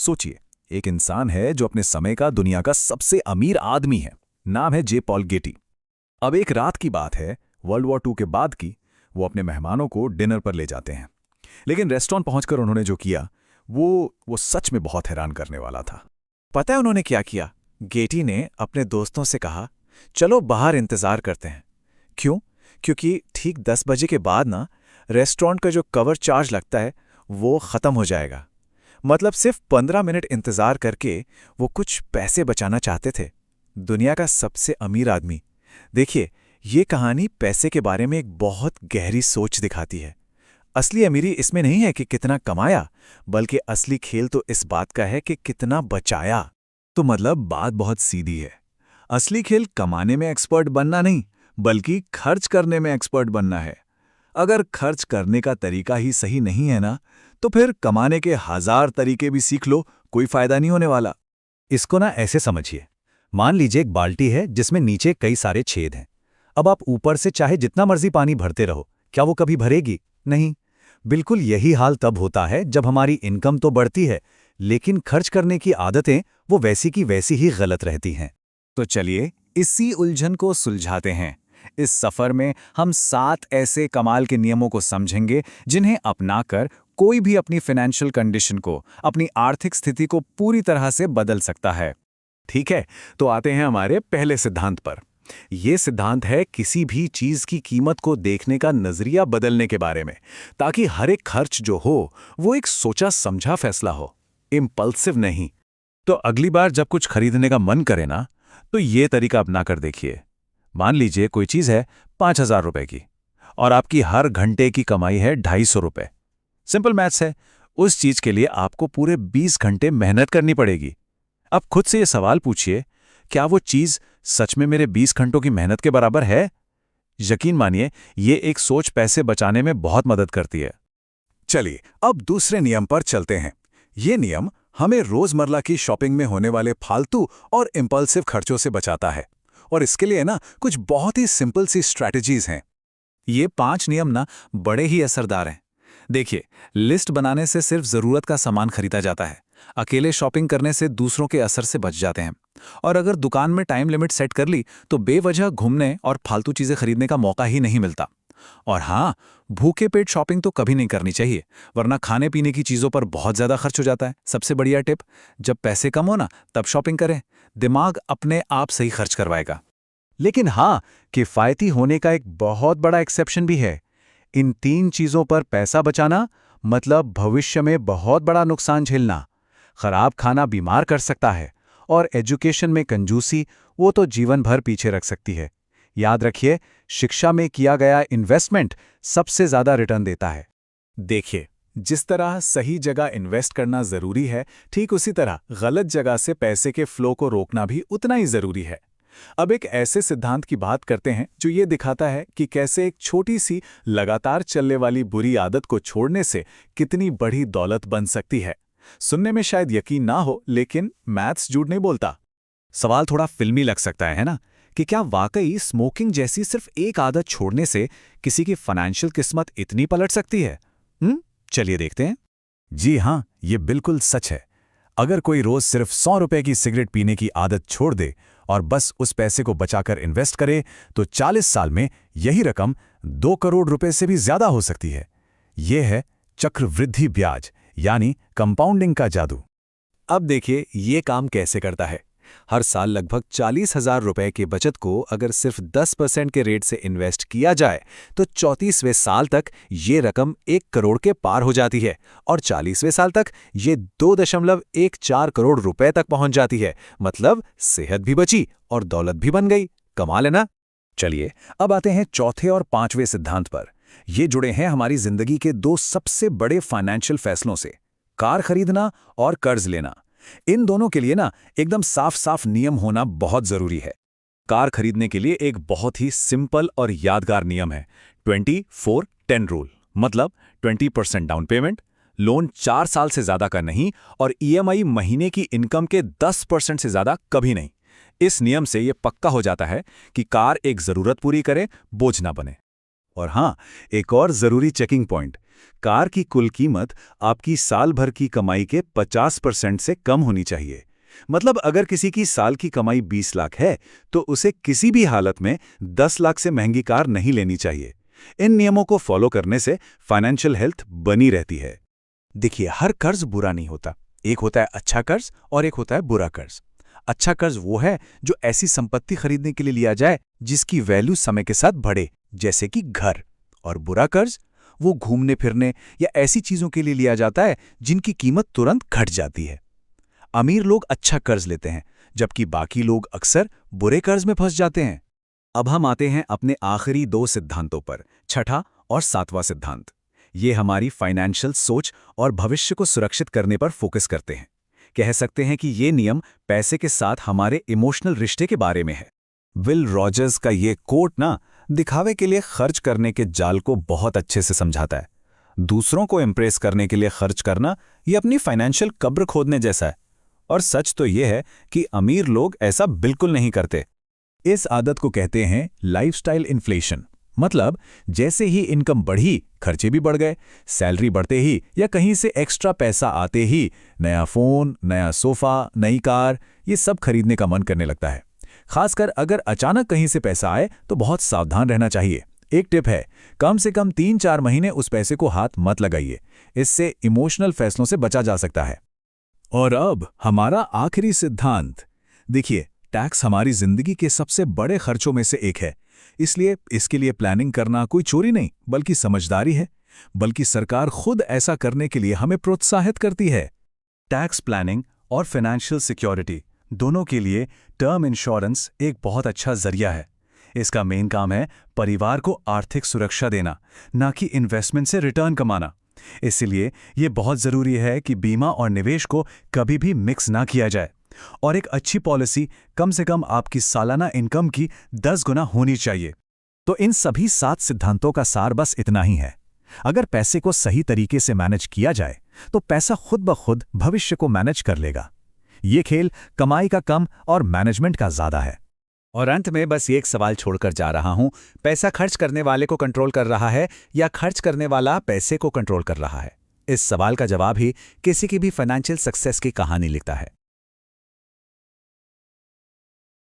सोचिए, एक इंसान है जो अपने समय का दुनिया का सबसे अमीर आदमी है। नाम है जे पॉल गेटी। अब एक रात की बात है, वर्ल्ड वॉर 2 के बाद की। वो अपने मेहमानों को डिनर पर ले जाते हैं, लेकिन रेस्टोरेंट पहुंचकर उन्होंने जो किया वो सच में बहुत हैरान करने वाला था। पता है उन्होंने क्या किया? गेटी ने अपने दोस्तों से कहा, चलो बाहर इंतजार करते हैं। क्यों? क्योंकि ठीक 10 बजे के बाद ना रेस्टोरेंट का जो कवर चार्ज लगता है वो ख़त्म हो जाएगा। मतलब सिर्फ 15 मिनट इंतजार करके वो कुछ पैसे बचाना चाहते थे। दुनिया का सबसे अमीर आदमी। देखिए, ये कहानी पैसे के बारे में एक बहुत गहरी सोच दिखाती है। असली अमीरी इसमें नहीं है कि कितना कमाया, बल्कि असली खेल तो इस बात का है कि कितना बचाया। तो मतलब बात बहुत सीधी है। असली खेल कमाने में एक्सपर्ट बनना नहीं, बल्कि खर्च करने में एक्सपर्ट बनना है। अगर खर्च करने का तरीका ही सही नहीं है ना, तो फिर कमाने के 1000 तरीके भी सीख लो, कोई फायदा नहीं होने वाला। इसको ना ऐसे समझिए। मान लीजिए एक बाल्टी है जिसमें नीचे कई सारे छेद हैं। अब आप ऊपर से चाहे जितना मर्जी पानी भरते रहो, क्या वो कभी भरेगी? नहीं। बिल्कुल यही हाल तब होता है जब हमारी इनकम तो बढ़ती है, लेकिन खर्च करने की आदतें वो वैसी की वैसी ही गलत रहती हैं। तो चलिए इसी उलझन को सुलझाते हैं। इस सफर में हम 7 ऐसे कमाल के नियमों को समझेंगे जिन्हें अपनाकर कोई भी अपनी फाइनेंशियल कंडीशन को, अपनी आर्थिक स्थिति को पूरी तरह से बदल सकता है। ठीक है, तो आते हैं हमारे पहले सिद्धांत पर। यह सिद्धांत है किसी भी चीज की कीमत को देखने का नजरिया बदलने के बारे में, ताकि हर एक खर्च जो हो वो एक सोचा समझा फैसला हो, इम्पल्सिव नहीं। तो अगली बार जब कुछ खरीदने का मन करे ना, तो ये तरीका अपना कर देखिए। मान लीजिए कोई चीज है 5000 रुपए की और आपकी हर घंटे की कमाई है 250 रुपए। सिंपल मैथ्स है। उस चीज के लिए आपको पूरे 20 घंटे मेहनत करनी पड़ेगी। अब खुद से ये सवाल पूछिए, क्या वो चीज सच में मेरे 20 घंटों की मेहनत के बराबर है? यकीन मानिए, ये एक सोच पैसे बचाने में बहुत मदद करती है। चलिए अब दूसरे नियम पर चलते हैं। ये नियम हमें रोजमर्रा की शॉपिंग में होने वाले फालतू और इंपल्सिव खर्चों से बचाता है। और इसके लिए ना कुछ बहुत ही सिंपल सी स्ट्रैटेजीज हैं। ये 5 नियम ना बड़े ही असरदार हैं। देखिए, लिस्ट बनाने से सिर्फ जरूरत का सामान खरीदा जाता है। अकेले शॉपिंग करने से दूसरों के असर से बच जाते हैं। और अगर दुकान में टाइम लिमिट सेट कर ली तो बेवजह घूमने और फालतू चीजें खरीदने का मौका ही नहीं मिलता। और हाँ, भूखे पेट शॉपिंग तो कभी नहीं करनी चाहिए, वरना खाने पीने की चीजों पर बहुत ज्यादा खर्च हो जाता है। सबसे बढ़िया टिप, जब पैसे कम हो ना तब शॉपिंग करें। दिमाग अपने आप सही खर्च करवाएगा। लेकिन हाँ, किफ़ायती होने का एक बहुत बड़ा एक्सेप्शन भी है। इन 3 चीज़ों पर पैसा बचाना मतलब भविष्य में बहुत बड़ा नुकसान झेलना। खराब खाना बीमार कर सकता है, और एजुकेशन में कंजूसी वो तो जीवन भर पीछे रख सकती है। याद रखिए, शिक्षा में किया गया इन्वेस्टमेंट सबसे ज़्यादा रिटर्न देता है। देखिए, जिस तरह सही जगह इन्वेस्ट करना जरूरी है, ठीक उसी तरह गलत जगह से पैसे के फ्लो को रोकना भी उतना ही जरूरी है। अब एक ऐसे सिद्धांत की बात करते हैं जो ये दिखाता है कि कैसे एक छोटी सी लगातार चलने वाली बुरी आदत को छोड़ने से कितनी बड़ी दौलत बन सकती है। सुनने में शायद यकीन ना हो, लेकिन मैथ्स झूठ नहीं बोलता। सवाल थोड़ा फिल्मी लग सकता है ना, कि क्या वाकई स्मोकिंग जैसी सिर्फ एक आदत छोड़ने से किसी की फाइनेंशियल किस्मत इतनी पलट सकती है? चलिए देखते हैं। जी हाँ, ये बिल्कुल सच है। अगर कोई रोज सिर्फ 100 रुपए की सिगरेट पीने की आदत छोड़ दे और बस उस पैसे को बचाकर इन्वेस्ट करे, तो 40 साल में यही रकम 2 करोड़ रुपए से भी ज्यादा हो सकती है। यह है चक्रवृद्धि ब्याज, यानी कंपाउंडिंग का जादू। अब देखिए ये काम कैसे करता है। हर साल लगभग 40,000 रुपए की बचत को अगर सिर्फ 10% के रेट से इन्वेस्ट किया जाए तो 34वें साल तक ये रकम 1 करोड़ के पार हो जाती है, और 40वें साल तक ये 2.14 करोड़ रुपए तक पहुंच जाती है। मतलब सेहत भी बची और दौलत भी बन गई। कमाल है ना? चलिए अब आते हैं चौथे और 5वें सिद्धांत पर। ये जुड़े हैं हमारी जिंदगी के 2 सबसे बड़े फाइनेंशियल फैसलों से, कार खरीदना और कर्ज लेना। इन दोनों के लिए ना एकदम साफ साफ नियम होना बहुत जरूरी है। कार खरीदने के लिए एक बहुत ही सिंपल और यादगार नियम है, 24-10 रूल। मतलब 20% डाउन पेमेंट, लोन 4 साल से ज्यादा का नहीं, और ईएमआई महीने की इनकम के 10% से ज्यादा कभी नहीं। इस नियम से यह पक्का हो जाता है कि कार एक जरूरत पूरी करे, बोझ ना बने। और हाँ, एक और जरूरी चेकिंग पॉइंट, कार की कुल कीमत आपकी साल भर की कमाई के 50% से कम होनी चाहिए। मतलब अगर किसी की साल की कमाई 20 लाख है तो उसे किसी भी हालत में 10 लाख से महंगी कार नहीं लेनी चाहिए। इन नियमों को फॉलो करने से फाइनेंशियल हेल्थ बनी रहती है। देखिए, हर कर्ज बुरा नहीं होता। एक होता है अच्छा कर्ज और एक होता है बुरा कर्ज। अच्छा कर्ज वो है जो ऐसी संपत्ति खरीदने के लिए लिया जाए जिसकी वैल्यू समय के साथ बढ़े, जैसे कि घर। और बुरा कर्ज वो घूमने फिरने या ऐसी चीजों के लिए लिया जाता है जिनकी कीमत तुरंत घट जाती है। अमीर लोग अच्छा कर्ज लेते हैं, जबकि बाकी लोग अक्सर बुरे कर्ज में फंस जाते हैं। अब हम आते हैं अपने आखिरी 2 सिद्धांतों पर, छठा और 7वां सिद्धांत। ये हमारी फाइनेंशियल सोच और भविष्य को सुरक्षित करने पर फोकस करते हैं। कह सकते हैं कि ये नियम पैसे के साथ हमारे इमोशनल रिश्ते के बारे में है। विल रॉजर्स का ये कोट ना दिखावे के लिए खर्च करने के जाल को बहुत अच्छे से समझाता है। दूसरों को इम्प्रेस करने के लिए खर्च करना ये अपनी फाइनेंशियल कब्र खोदने जैसा है। और सच तो ये है कि अमीर लोग ऐसा बिल्कुल नहीं करते। इस आदत को कहते हैं लाइफस्टाइल इन्फ्लेशन। मतलब जैसे ही इनकम बढ़ी, खर्चे भी बढ़ गए। सैलरी बढ़ते ही या कहीं से एक्स्ट्रा पैसा आते ही नया फोन, नया सोफा, नई कार, ये सब खरीदने का मन करने लगता है। खासकर अगर अचानक कहीं से पैसा आए तो बहुत सावधान रहना चाहिए। एक टिप है, कम से कम 3-4 महीने उस पैसे को हाथ मत लगाइए। इससे इमोशनल फैसलों से बचा जा सकता है। और अब हमारा आखिरी सिद्धांत। देखिए, टैक्स हमारी जिंदगी के सबसे बड़े खर्चों में से एक है, इसलिए इसके लिए प्लानिंग करना कोई चोरी नहीं बल्कि समझदारी है। बल्कि सरकार खुद ऐसा करने के लिए हमें प्रोत्साहित करती है। टैक्स प्लानिंग और फाइनेंशियल सिक्योरिटी दोनों के लिए टर्म इंश्योरेंस एक बहुत अच्छा जरिया है। इसका मेन काम है परिवार को आर्थिक सुरक्षा देना, ना कि इन्वेस्टमेंट से रिटर्न कमाना। इसलिए ये बहुत ज़रूरी है कि बीमा और निवेश को कभी भी मिक्स ना किया जाए। और एक अच्छी पॉलिसी कम से कम आपकी सालाना इनकम की 10 गुना होनी चाहिए। तो इन सभी 7 सिद्धांतों का सार बस इतना ही है। अगर पैसे को सही तरीके से मैनेज किया जाए तो पैसा खुद ब खुद भविष्य को मैनेज कर लेगा। ये खेल कमाई का कम और मैनेजमेंट का ज़्यादा है। और अंत में बस एक सवाल छोड़कर जा रहा हूं, पैसा खर्च करने वाले को कंट्रोल कर रहा है या खर्च करने वाला पैसे को कंट्रोल कर रहा है? इस सवाल का जवाब ही किसी की भी फाइनेंशियल सक्सेस की कहानी लिखता है।